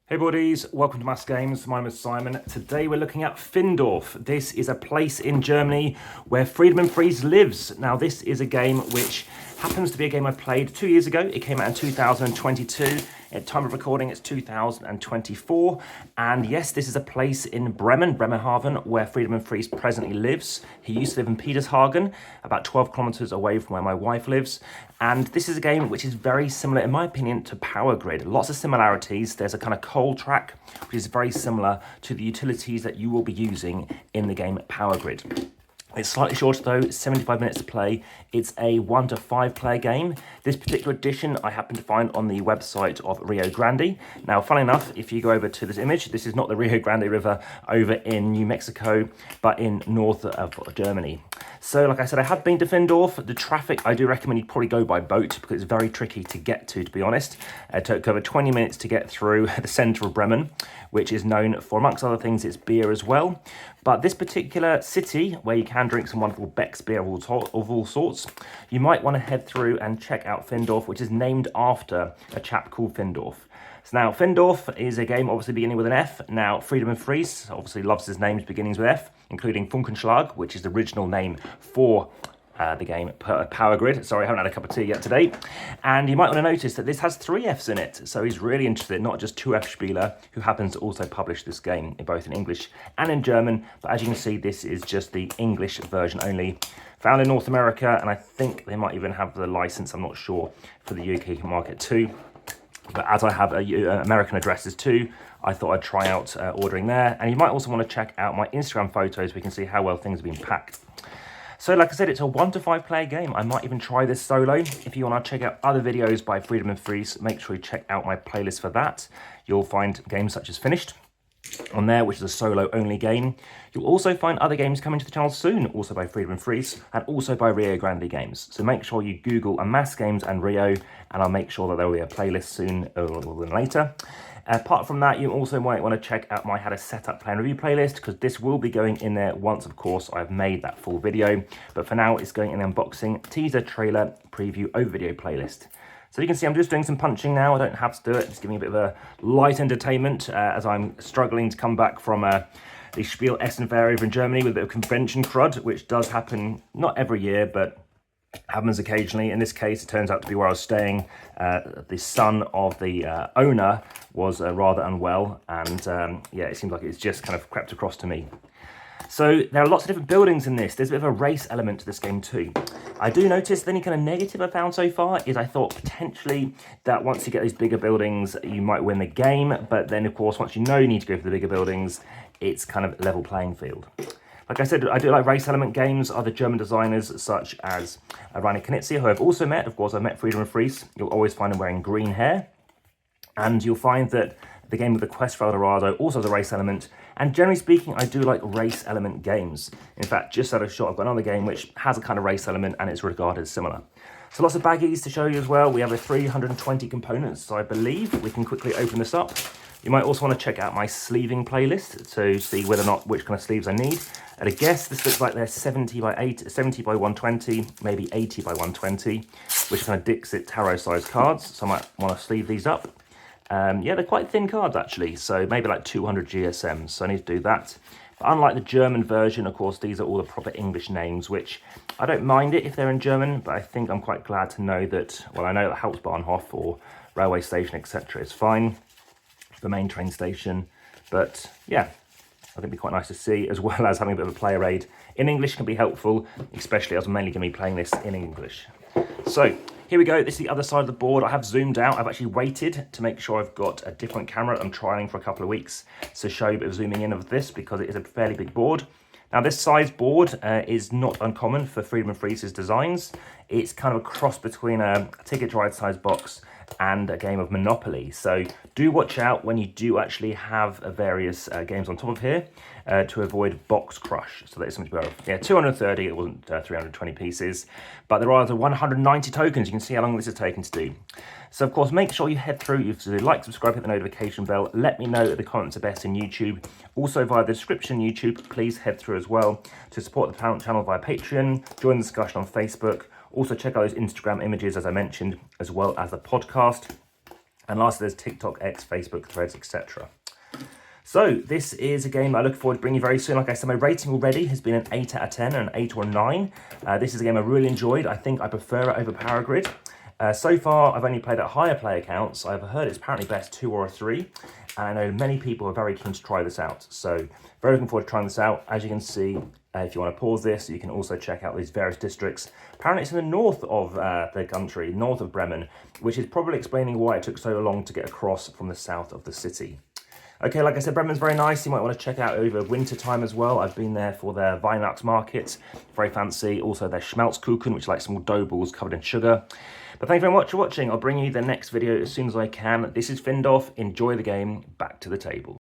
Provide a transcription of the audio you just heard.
Hey buddies, welcome to AmassGames. My name is Simon. Today we're looking at Findorff. This is a place in Germany where Friedemann Friese lives. Now this is a game which happens to be a game I played 2 years ago. It came out in 2022. At time of recording, it's 2024. And yes, this is a place in Bremerhaven, where Friedemann Friese presently lives. He used to live in Petershagen, about 12 kilometers away from where my wife lives. And this is a game which is very similar, in my opinion, to Power Grid. Lots of similarities. There's a kind of coal track, which is very similar to the utilities that you will be using in the game Power Grid. It's slightly shorter though, 75 minutes to play. It's a 1 to 5 player game. This particular edition I happened to find on the website of Rio Grande. Now, funnily enough, if you go over to this image, this is not the Rio Grande River over in New Mexico, but in north of Germany. So like I said, I have been to Findorff. The traffic, I do recommend you probably go by boat because it's very tricky to get to be honest. It took over 20 minutes to get through the centre of Bremen, which is known for, amongst other things, its beer as well. But this particular city, where you can drink some wonderful Beck's beer of all sorts, you might want to head through and check out Findorff, which is named after a chap called Findorff. So now, Findorff is a game obviously beginning with an F. Now, Friedemann Friese obviously loves his names beginnings with F, including Funkenschlag, which is the original name for the game Power Grid. Sorry, I haven't had a cup of tea yet today. And you might want to notice that this has 3 Fs in it. So he's really interested, not just 2F Spieler, who happens to also publish this game both in English and in German. But as you can see, this is just the English version only. Found in North America, and I think they might even have the license, I'm not sure, for the UK market too. But as I have American addresses too, I thought I'd try out ordering there. And you might also want to check out my Instagram photos so we can see how well things have been packed. So like I said, it's a 1 to 5 player game. I might even try this solo. If you want to check out other videos by Friedemann Friese, make sure you check out my playlist for that. You'll find games such as Finished on there, which is a solo only game. You'll also find other games coming to the channel soon, also by Friedemann Friese and also by Rio Grande Games. So make sure you Google AmassGames and Rio, and I'll make sure that there will be a playlist soon rather than later. Apart from that, you also might want to check out my How to Set Up Play and Review playlist, because this will be going in there once, of course, I've made that full video. But for now, it's going in the unboxing, teaser, trailer, preview, over video playlist. So you can see I'm just doing some punching now. I don't have to do it. It's giving me a bit of a light entertainment as I'm struggling to come back from the Spiel Essen Fair over in Germany with a bit of convention crud, which does happen not every year, but happens occasionally. In this case, it turns out to be where I was staying. The son of the owner was rather unwell, and yeah, it seems like it's just kind of crept across to me. So there are lots of different buildings in this. There's a bit of a race element to this game too. I do notice the only kind of negative I found so far is I thought potentially that once you get these bigger buildings, you might win the game. But then, of course, once you know you need to go for the bigger buildings, it's kind of level playing field. Like I said, I do like race element games. Other German designers such as Rainer Knizia, who I've also met. Of course, I've met Friedemann Friese. You'll always find him wearing green hair. And you'll find that the game with the Quest for Eldorado also has a race element. And generally speaking, I do like race element games. In fact, just out of shot, I've got another game which has a kind of race element and it's regarded as similar. So lots of baggies to show you as well. We have a 320 components, so I believe we can quickly open this up. You might also want to check out my sleeving playlist to see whether or not which kind of sleeves I need. At a guess, this looks like they're 70 by 120, maybe 80 by 120, which kind of Dixit tarot size cards. So I might want to sleeve these up. Yeah, they're quite thin cards actually, so maybe like 200 GSM, so I need to do that. But unlike the German version, of course, these are all the proper English names, which I don't mind it if they're in German, but I think I'm quite glad to know that, well, I know that Hauptbahnhof or railway station, etc. is fine, the main train station, but yeah, I think it'd be quite nice to see, as well as having a bit of a player aid in English can be helpful, especially as I'm mainly going to be playing this in English. So here we go. This is the other side of the board. I have zoomed out. I've actually waited to make sure I've got a different camera I'm trialing for a couple of weeks to show you a bit of zooming in of this, because it is a fairly big board. Now this size board is not uncommon for Friedemann Friese's designs. It's kind of a cross between a ticket to ride size box and a game of Monopoly. So do watch out when you do actually have various games on top of here to avoid box crush. So that is something to be aware of. Yeah, 230, it wasn't 320 pieces, but there are the 190 tokens. You can see how long this is taking to do. So of course, make sure you head through, you like, subscribe, hit the notification bell. Let me know if the comments are best in YouTube. Also via the description YouTube, please head through as well to support the channel via Patreon, join the discussion on Facebook. Also check out those Instagram images, as I mentioned, as well as the podcast. And lastly, there's TikTok, X, Facebook, Threads, etc. So this is a game I look forward to bringing you very soon. Like I said, my rating already has been an 8 out of 10 and an 8 or a 9. This is a game I really enjoyed. I think I prefer it over Power Grid. So far, I've only played at higher player counts. I've heard it's apparently best 2 or a 3. And I know many people are very keen to try this out. So very looking forward to trying this out. As you can see, if you want to pause this, you can also check out these various districts. Apparently it's in the north of the country, north of Bremen, which is probably explaining why it took so long to get across from the south of the city. Okay, like I said, Bremen's very nice. You might want to check out over winter time as well. I've been there for their Weihnachts market, very fancy. Also their Schmelzkuchen, which is like small dough balls covered in sugar. But thank you very much for watching. I'll bring you the next video as soon as I can. This is Findorff. Enjoy the game. Back to the table.